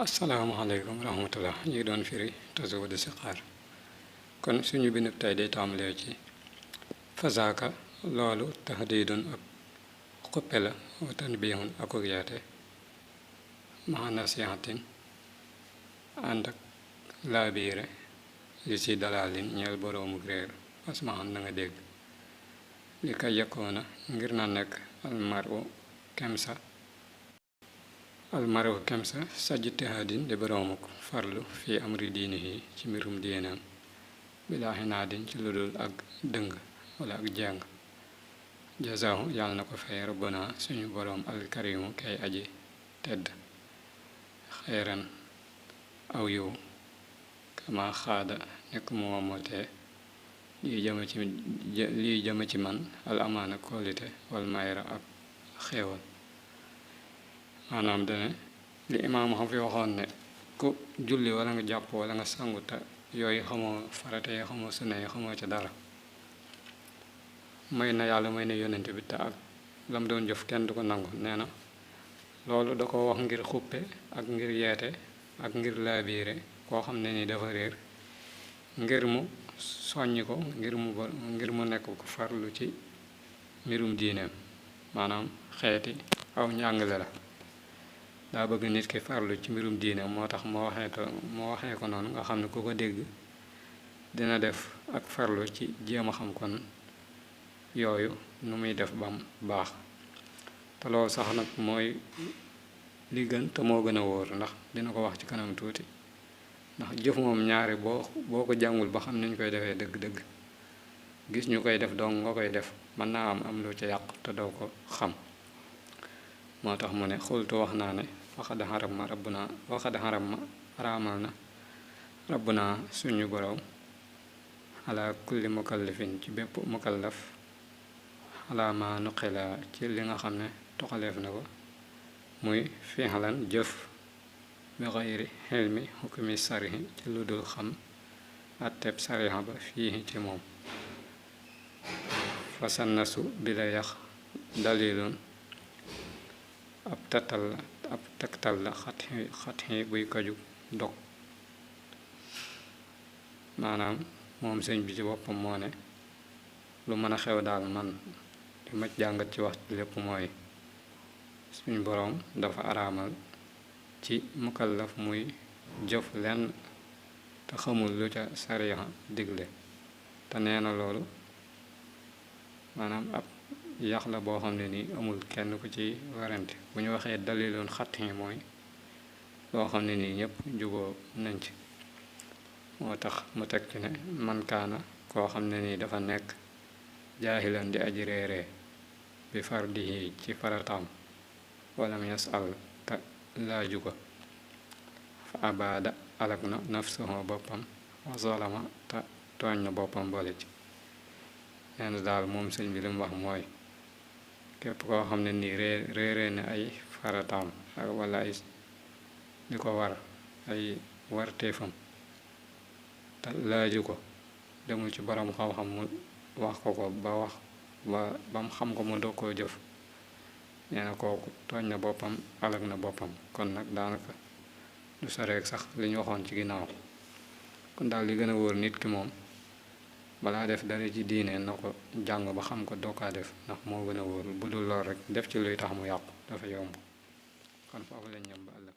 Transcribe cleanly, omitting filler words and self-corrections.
asalaamaaleykum rahmatullah ñu ngi doon firi tasawudu sixaar kon suñu bindub tey day tàmbalee ci fasaaka loolu taxdiidun ak xuppe la wa tanbiihun ak yaate maxa nasihatin ànd ak laabiire li ci dalaalin ñeel boroomu réer parce que na nga dégg li kay yekkoona ngir na nekk almaru kemsa sajjitihaadin di boroomuk farlu fii amri diinihi ci mbirum diinam bilaa xinaadin ci lu dul ak dëng wala ak jàng jazaahu yàlla na ko fay rabbana suñu boroom alkarimu kay aji tedd xeyran aw yiw kama xaada nekk mu wamotee lii jëma ci man al amaana kóolite wal mayra ak xéewal maanaam dane li imaam xam fi waxoon ne ku julli wala nga jàpp wala nga sangu te yooyu xamoo farate yi xamoo sunna yi xamoo ca dara may na yàlla may na yonente bi te ak lam doon jëf kenn du ko nangu nee na loolu da ko wax ngir xuppe ak ngir yeete ak ngir laabiire koo xam ne ni dafa réer ngir mu soññ ko ngir mu nekk ko farlu ci mbirum diineem maanaam xeeti aw njàngale la daa bëgg nit ki farlu ci mbirum diineem moo tax moo waxee ko noonu nga xam ne ku ko dégg dina def ak farlu ci jéem a xam kon yooyu nu muy def bam baax te loolu sax nag mooy li gën te moo gën a wóor ndax dina ko wax ci kanam tuuti ndax jëf moom ñaari boo ko jàngul ba xam ni ñu koy defee dëgg-dëgg gis ñu koy def donc nga koy def mën naa am lu ca yàq te doo ko xam moo tax mu ne xultu wax naa ne waxad xaram ma araamal na rabbuna suñu boroom ala kulli mukallafin ci bépp mukallaf ala ma nuqila ci li nga xam ne toxaleef na ko muy fi'lan jëf bi xayri xilmi xukmi sarihi ci lu dul xam atteb sariha ba fii ci moom fasannasu bi la yax dalilun ab tegtal la xatxi buy kaju dog maanaam moom sëñ bi ci boppam moo ne lu mën a xew daal man li ma jàngat ci wax lépp mooy suñ boroom dafa araamal ci mukallaf muy jëf lenn te xamul lu ca sariya digle te nee na loolu maanaam ab yax la boo xam ne nii amul kenn ku ci warante bu ñu waxee daliloon xatxi mooy loo xam ne nii ñëpp juboo nañ ci moo tax mu teg ci ne man kaana koo xam ne nii dafa nekk jaahilan di aji réeree bi fardihi ci farataam walam yasal te laaju ko fa abada alak na nafsuhu boppam wa zalama te tooñ na boppam boole ci nee na daal moom sëñ bi li mu wax mooy képp koo xam ne nii réeree ne ay farataam wala ay li ko war ay warteefam te laaju ko demul ci borom xam-xam mu wax ko ba mu xam ko mu doog koo jëf nee na kooku tooñ na boppam alag na boppam kon nag daanaka du soreek sax li ñu waxoon ci ginnaaw kon daal li gën a wóor nit ki moom balaa def dara ci diine na ko jàng ba xam ko dookaa def ndax moo gën a wóor bu dul lool rek def ci luy tax mu yàqu dafa yomb kon foofu lañ ñëm ba ëllëg